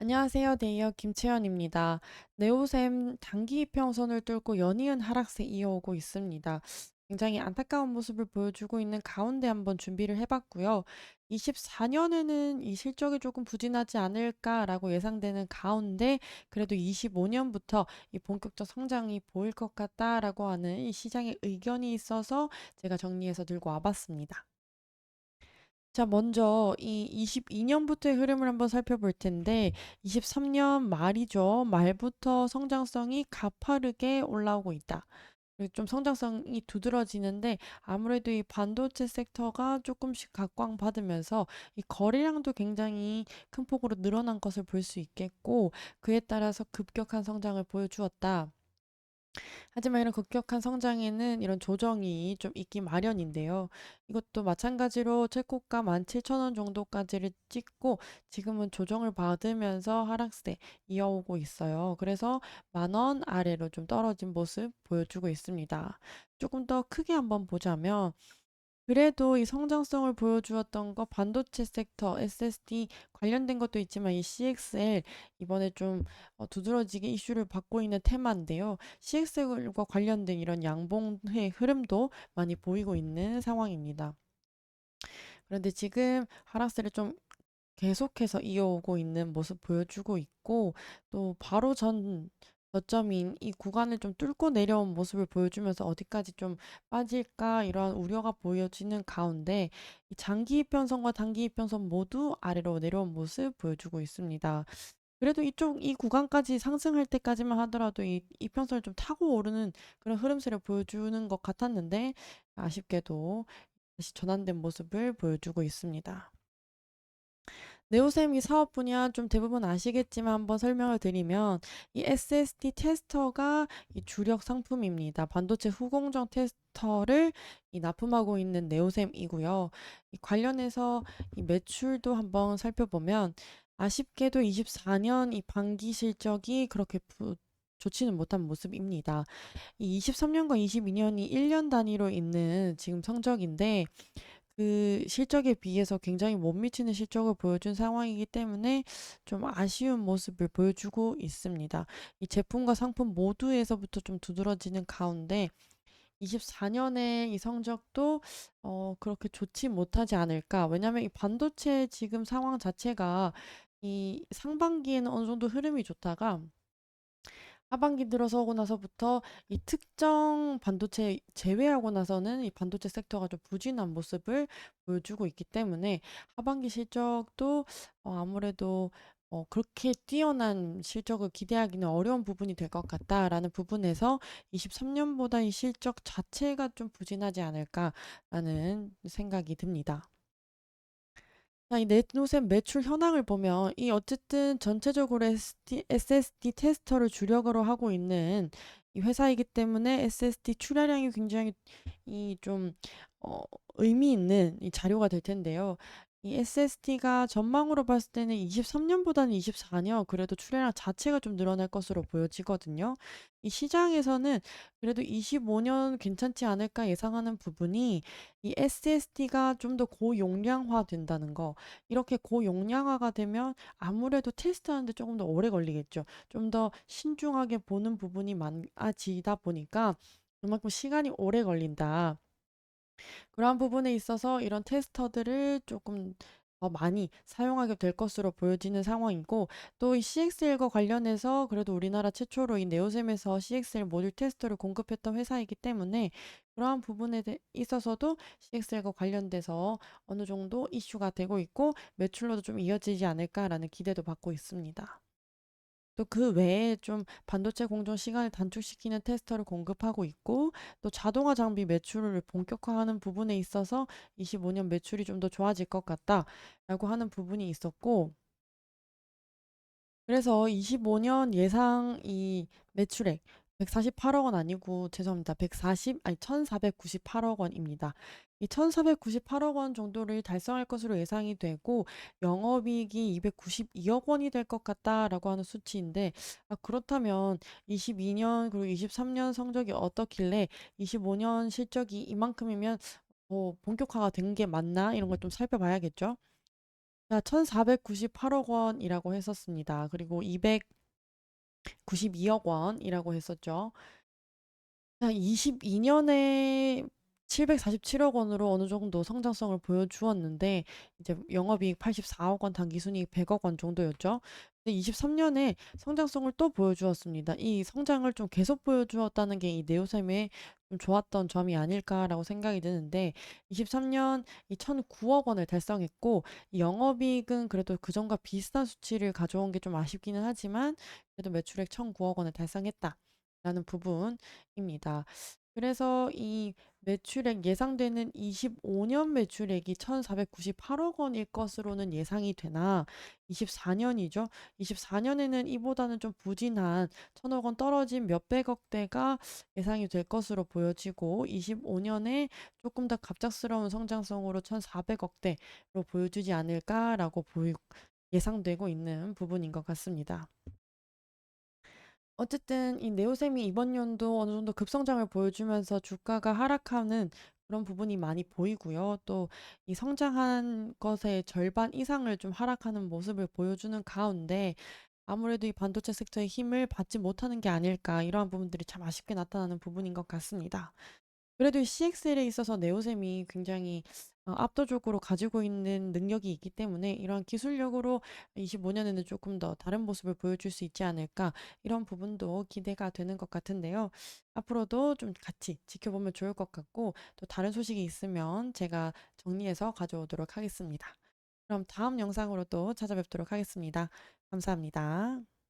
안녕하세요. 네이어 김채연입니다. 네오셈 단기 이평선을 뚫고 연이은 하락세 이어오고 있습니다. 굉장히 안타까운 모습을 보여주고 있는 가운데 한번 준비를 해봤고요. 24년에는 이 실적이 조금 부진하지 않을까라고 예상되는 가운데 그래도 25년부터 이 본격적 성장이 보일 것 같다라고 하는 이 시장의 의견이 있어서 제가 정리해서 들고 와봤습니다. 자, 먼저 이 22년부터의 흐름을 한번 살펴볼 텐데, 23년 말이죠. 말부터 성장성이 가파르게 올라오고 있다. 그리고 좀 성장성이 두드러지는데, 아무래도 이 반도체 섹터가 조금씩 각광받으면서 이 거래량도 굉장히 큰 폭으로 늘어난 것을 볼 수 있겠고, 그에 따라서 급격한 성장을 보여주었다. 하지만 이런 급격한 성장에는 이런 조정이 좀 있기 마련인데요. 이것도 마찬가지로 최고가 17,000원 정도까지를 찍고 지금은 조정을 받으면서 하락세 이어오고 있어요. 그래서 10,000원 아래로 좀 떨어진 모습 보여주고 있습니다. 조금 더 크게 한번 보자면 그래도 이 성장성을 보여주었던 거 반도체 섹터, SSD 관련된 것도 있지만 이 CXL 이번에 좀 두드러지게 이슈를 받고 있는 테마인데요. CXL과 관련된 이런 양봉의 흐름도 많이 보이고 있는 상황입니다. 그런데 지금 하락세를 좀 계속해서 이어오고 있는 모습 보여주고 있고 또 바로 전 저점인 이 구간을 좀 뚫고 내려온 모습을 보여주면서 어디까지 좀 빠질까 이러한 우려가 보여지는 가운데 이 장기 이평선과 단기 이평선 모두 아래로 내려온 모습 보여주고 있습니다. 그래도 이 구간까지 상승할 때까지만 하더라도 이 이평선을 좀 타고 오르는 그런 흐름세를 보여주는 것 같았는데 아쉽게도 다시 전환된 모습을 보여주고 있습니다. 네오셈 이 사업 분야 좀 대부분 아시겠지만 한번 설명을 드리면 이 SSD 테스터가 이 주력 상품입니다. 반도체 후공정 테스터를 이 납품하고 있는 네오셈이고요. 이 관련해서 이 매출도 한번 살펴보면 아쉽게도 24년 이 반기 실적이 그렇게 좋지는 못한 모습입니다. 이 23년과 22년이 1년 단위로 있는 지금 성적인데 그 실적에 비해서 굉장히 못 미치는 실적을 보여준 상황이기 때문에 좀 아쉬운 모습을 보여주고 있습니다. 이 제품과 상품 모두에서부터 좀 두드러지는 가운데 24년의 이 성적도 그렇게 좋지 못하지 않을까. 왜냐하면 이 반도체 지금 상황 자체가 이 상반기에는 어느 정도 흐름이 좋다가 하반기 들어서고 나서부터 이 특정 반도체 제외하고 나서는 이 반도체 섹터가 좀 부진한 모습을 보여주고 있기 때문에 하반기 실적도 아무래도 그렇게 뛰어난 실적을 기대하기는 어려운 부분이 될 것 같다라는 부분에서 23년보다 이 실적 자체가 좀 부진하지 않을까라는 생각이 듭니다. 자, 이 넷노셈 매출 현황을 보면 이 어쨌든 전체적으로 SSD 테스터를 주력으로 하고 있는 이 회사이기 때문에 SSD 출하량이 굉장히 이 좀 의미 있는 이 자료가 될 텐데요. 이 SSD가 전망으로 봤을 때는 23년보다는 24년 그래도 출하량 자체가 좀 늘어날 것으로 보여지거든요. 이 시장에서는 그래도 25년 괜찮지 않을까 예상하는 부분이 이 SSD가 좀 더 고용량화 된다는 거. 이렇게 고용량화가 되면 아무래도 테스트하는데 조금 더 오래 걸리겠죠. 좀 더 신중하게 보는 부분이 많아지다 보니까 그만큼 시간이 오래 걸린다. 그러한 부분에 있어서 이런 테스터들을 조금 더 많이 사용하게 될 것으로 보여지는 상황이고 또 이 CXL과 관련해서 그래도 우리나라 최초로 이 네오셈에서 CXL 모듈 테스터를 공급했던 회사이기 때문에 그러한 부분에 있어서도 CXL과 관련돼서 어느 정도 이슈가 되고 있고 매출로도 좀 이어지지 않을까라는 기대도 받고 있습니다. 또 그 외에 좀 반도체 공정 시간을 단축시키는 테스터를 공급하고 있고 또 자동화 장비 매출을 본격화하는 부분에 있어서 25년 매출이 좀 더 좋아질 것 같다라고 하는 부분이 있었고 그래서 25년 예상 이 매출액 148억 원 아니고 죄송합니다. 1498억 원입니다. 이 1498억 원 정도를 달성할 것으로 예상이 되고 영업이익이 292억 원이 될 것 같다라고 하는 수치인데 그렇다면 22년 그리고 23년 성적이 어떻길래 25년 실적이 이만큼이면 본격화가 된 게 맞나 이런 걸 좀 살펴봐야겠죠. 자, 1,498억 원이라고 했었습니다. 그리고 292억 원이라고 했었죠. 자, 22년에 747억 원으로 어느 정도 성장성을 보여주었는데, 이제 영업이익 84억 원, 당기순이익 100억 원 정도였죠. 근데 23년에 성장성을 또 보여주었습니다. 이 성장을 좀 계속 보여주었다는 게 이 네오셈의 좀 좋았던 점이 아닐까라고 생각이 드는데, 23년 이 1,009억 원을 달성했고, 이 영업이익은 그래도 그전과 비슷한 수치를 가져온 게 좀 아쉽기는 하지만, 그래도 매출액 1,009억 원을 달성했다. 라는 부분입니다. 그래서 이 매출액 예상되는 25년 매출액이 1,498억 원일 것으로는 예상이 되나 24년이죠. 24년에는 이보다는 좀 부진한 1,000억 원 떨어진 몇백억 대가 예상이 될 것으로 보여지고 25년에 조금 더 갑작스러운 성장성으로 1,400억 대로 보여주지 않을까라고 예상되고 있는 부분인 것 같습니다. 어쨌든 이 네오셈이 이번 연도 어느 정도 급성장을 보여주면서 주가가 하락하는 그런 부분이 많이 보이고요. 또 이 성장한 것의 절반 이상을 좀 하락하는 모습을 보여주는 가운데 아무래도 이 반도체 섹터의 힘을 받지 못하는 게 아닐까 이러한 부분들이 참 아쉽게 나타나는 부분인 것 같습니다. 그래도 이 CXL에 있어서 네오셈이 굉장히 압도적으로 가지고 있는 능력이 있기 때문에 이러한 기술력으로 25년에는 조금 더 다른 모습을 보여줄 수 있지 않을까 이런 부분도 기대가 되는 것 같은데요. 앞으로도 좀 같이 지켜보면 좋을 것 같고 또 다른 소식이 있으면 제가 정리해서 가져오도록 하겠습니다. 그럼 다음 영상으로 또 찾아뵙도록 하겠습니다. 감사합니다.